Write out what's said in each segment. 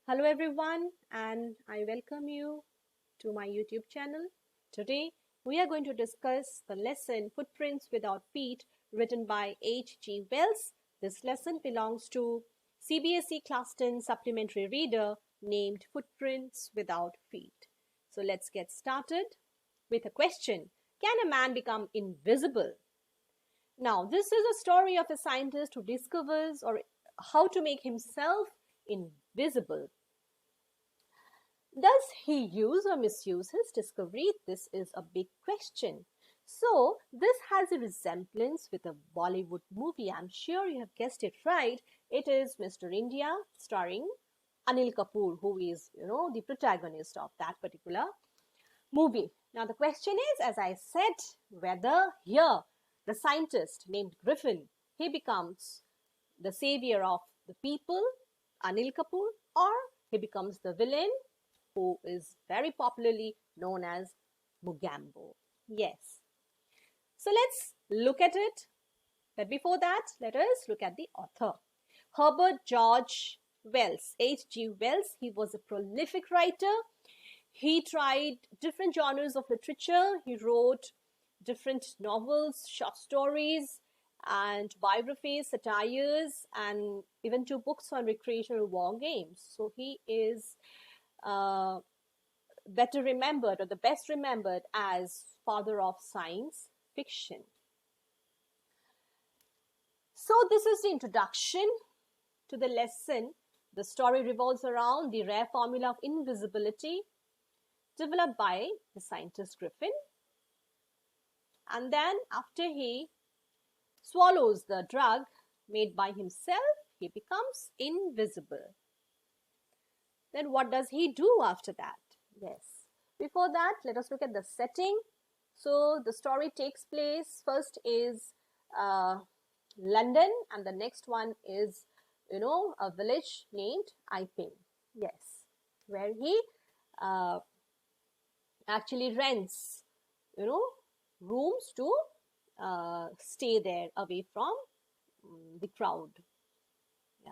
Hello everyone, and I welcome you to my YouTube channel. Today we are going to discuss the lesson Footprints Without Feet, written by H.G. Wells. This lesson belongs to CBSE Class 10 supplementary reader named Footprints Without Feet. So let's get started with a question. Can a man become invisible? Now, this is a story of a scientist who discovers how to make himself invisible. Does he use or misuse his discovery? This is a big question. So, this has a resemblance with a Bollywood movie. I'm sure you have guessed it right. It is Mr. India, starring Anil Kapoor, who is, the protagonist of that particular movie. Now, the question is, as I said, whether here the scientist named Griffin, he becomes the savior of the people, Anil Kapoor, or he becomes the villain, who is very popularly known as Mugambo. Yes. So let's look at it. But before that, let us look at the author. Herbert George Wells, H.G. Wells. He was a prolific writer. He tried different genres of literature. He wrote different novels, short stories, and biographies, satires, and even 2 books on recreational war games. So he is better remembered, or the best remembered, as father of science fiction. So this is the introduction to the lesson. The story revolves around the rare formula of invisibility developed by the scientist Griffin. And then after he swallows the drug made by himself, he becomes invisible. Then what does he do after that? Yes. Before that, let us look at the setting. So the story takes place, first is London, and the next one is, a village named Iping. Yes. Where he actually rents, rooms to stay there away from the crowd. Yeah.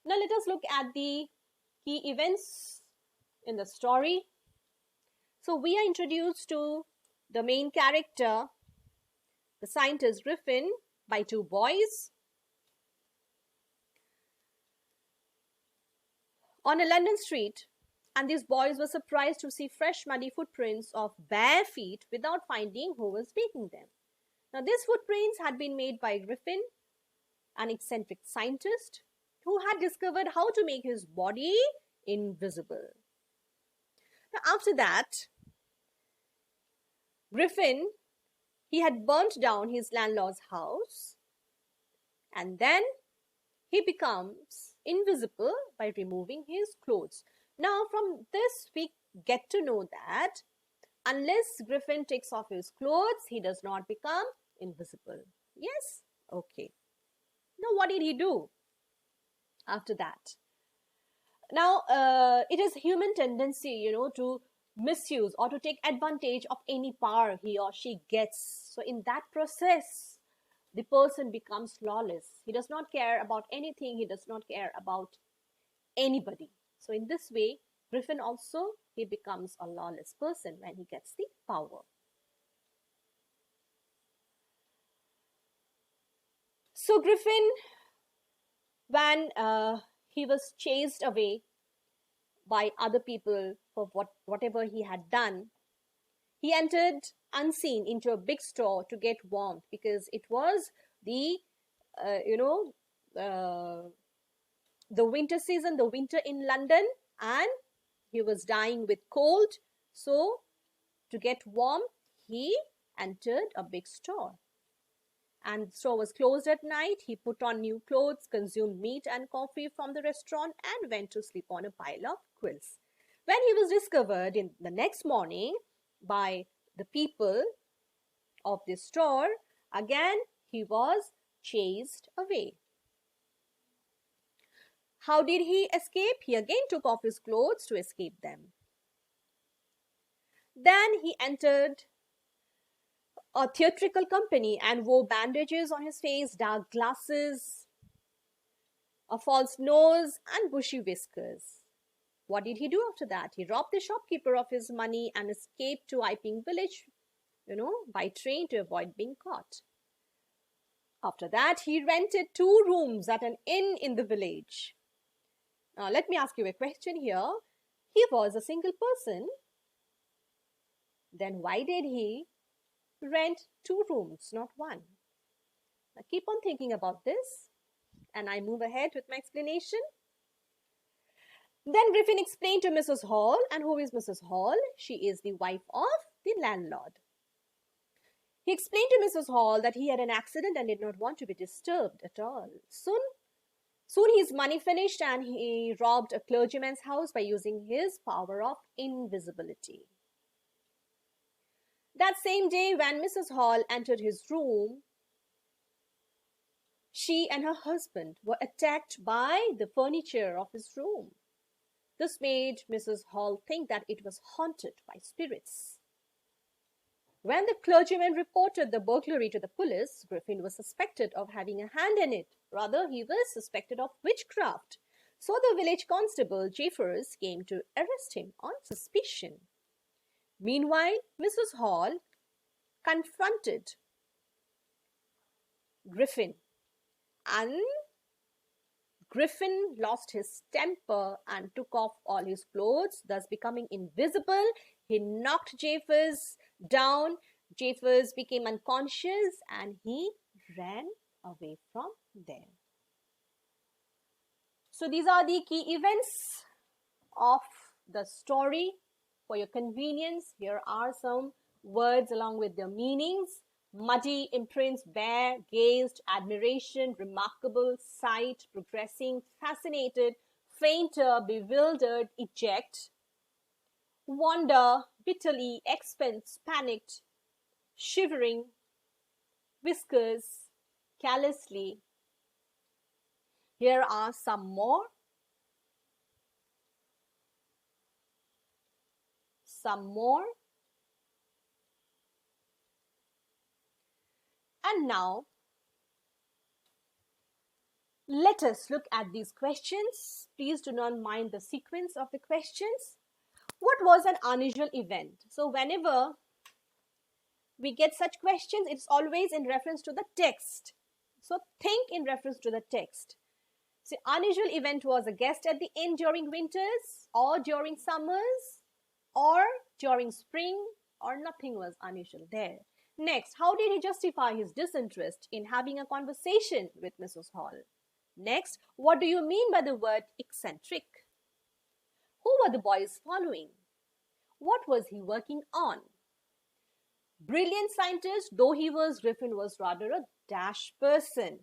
Now let us look at the key events in the story. So we are introduced to the main character, the scientist Griffin, by 2 boys. On a London street, and these boys were surprised to see fresh muddy footprints of bare feet without finding who was making them. Now these footprints had been made by Griffin, an eccentric scientist who had discovered how to make his body invisible. Now after that, Griffin, he had burnt down his landlord's house, and then he becomes invisible by removing his clothes. Now from this we get to know that unless Griffin takes off his clothes, he does not become invisible. Yes? Okay. Now what did he do after that? Now it is human tendency, to misuse or to take advantage of any power he or she gets. So in that process, the person becomes lawless. He does not care about anything. He does not care about anybody. So in this way, Griffin also, he becomes a lawless person when he gets the power. So Griffin, when he was chased away by other people for whatever he had done, he entered unseen into a big store to get warmth, because it was the winter season, the winter in London, and he was dying with cold. So to get warm, he entered a big store, and the store was closed at night. He put on new clothes, consumed meat and coffee from the restaurant, and went to sleep on a pile of quilts. When he was discovered in the next morning by the people of the store, again he was chased away. How did he escape? He again took off his clothes to escape them. Then he entered a theatrical company and wore bandages on his face, dark glasses, a false nose, and bushy whiskers. What did he do after that? He robbed the shopkeeper of his money and escaped to Iping village, by train to avoid being caught. After that, he rented 2 rooms at an inn in the village. Now, let me ask you a question here. He was a single person. Then why did he rent 2 rooms, not one? Now, keep on thinking about this, and I move ahead with my explanation. Then Griffin explained to Mrs. Hall. And who is Mrs. Hall? She is the wife of the landlord. He explained to Mrs. Hall that he had an accident and did not want to be disturbed at all. Soon his money finished and he robbed a clergyman's house by using his power of invisibility. That same day when Mrs. Hall entered his room, she and her husband were attacked by the furniture of his room. This made Mrs. Hall think that it was haunted by spirits. When the clergyman reported the burglary to the police, Griffin was suspected of having a hand in it. Rather, he was suspected of witchcraft. So the village constable, Jeffers, came to arrest him on suspicion. Meanwhile, Mrs. Hall confronted Griffin, and Griffin lost his temper and took off all his clothes, thus becoming invisible. He knocked Jeffers down. Jeffers became unconscious and he ran away from there. So these are the key events of the story. For your convenience, here are some words along with their meanings. Muddy imprints, bare, gazed, admiration, remarkable, sight, progressing, fascinated, fainter, bewildered, eject, wonder, bitterly, expense, panicked, shivering, whiskers, callously. Here are some more. And now, let us look at these questions. Please do not mind the sequence of the questions. What was an unusual event? So whenever we get such questions, it's always in reference to the text. So think in reference to the text. So unusual event was a guest at the inn during winters or during summers or during spring, or nothing was unusual there. Next, how did he justify his disinterest in having a conversation with Mrs. Hall? Next, what do you mean by the word eccentric? Who were the boys following? What was he working on? Brilliant scientist, though he was, Griffin was rather a dash person.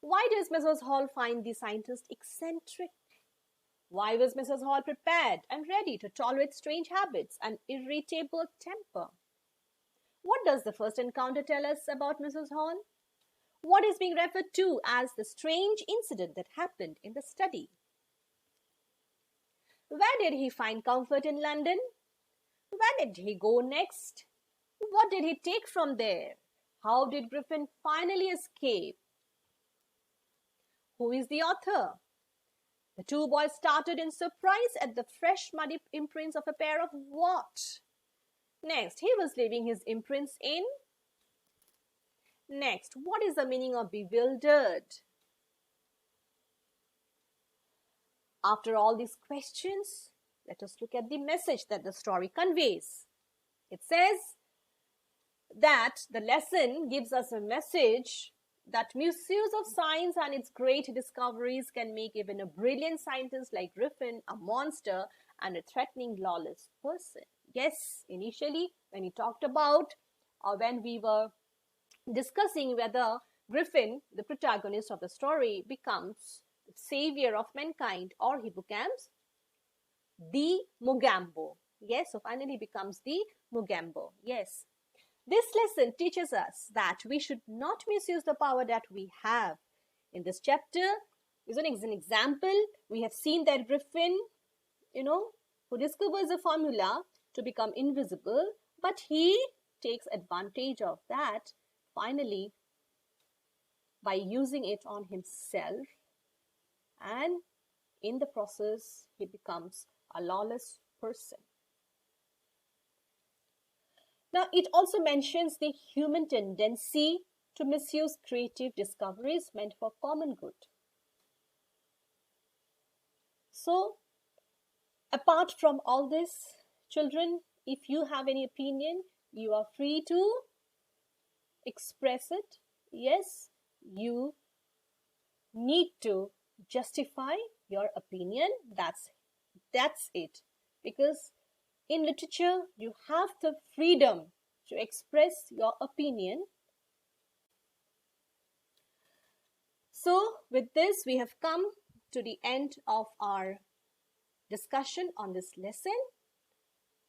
Why does Mrs. Hall find the scientist eccentric? Why was Mrs. Hall prepared and ready to tolerate strange habits and irritable temper? What does the first encounter tell us about Mrs. Hall? What is being referred to as the strange incident that happened in the study? Where did he find comfort in London? Where did he go next? What did he take from there? How did Griffin finally escape? Who is the author? The 2 boys started in surprise at the fresh muddy imprints of a pair of what? Next, he was leaving his imprints in. Next, what is the meaning of bewildered? After all these questions, let us look at the message that the story conveys. It says that the lesson gives us a message that misuse of science and its great discoveries can make even a brilliant scientist like Griffin a monster and a threatening, lawless person. Yes, initially when he talked about, or when we were discussing whether Griffin, the protagonist of the story, becomes the savior of mankind or he becomes the Mogambo. Yes, so finally he becomes the Mogambo. Yes. This lesson teaches us that we should not misuse the power that we have. In this chapter, is an example. We have seen that Griffin, who discovers a formula to become invisible, but he takes advantage of that. Finally, by using it on himself, and in the process, he becomes a lawless person. Now, it also mentions the human tendency to misuse creative discoveries meant for common good. So, apart from all this, children, if you have any opinion, you are free to express it. Yes, you need to justify your opinion. That's it. Because in literature, you have the freedom to express your opinion. So, with this, we have come to the end of our discussion on this lesson.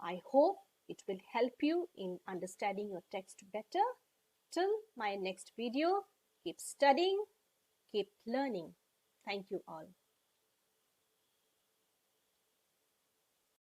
I hope it will help you in understanding your text better. Till my next video, keep studying, keep learning. Thank you all.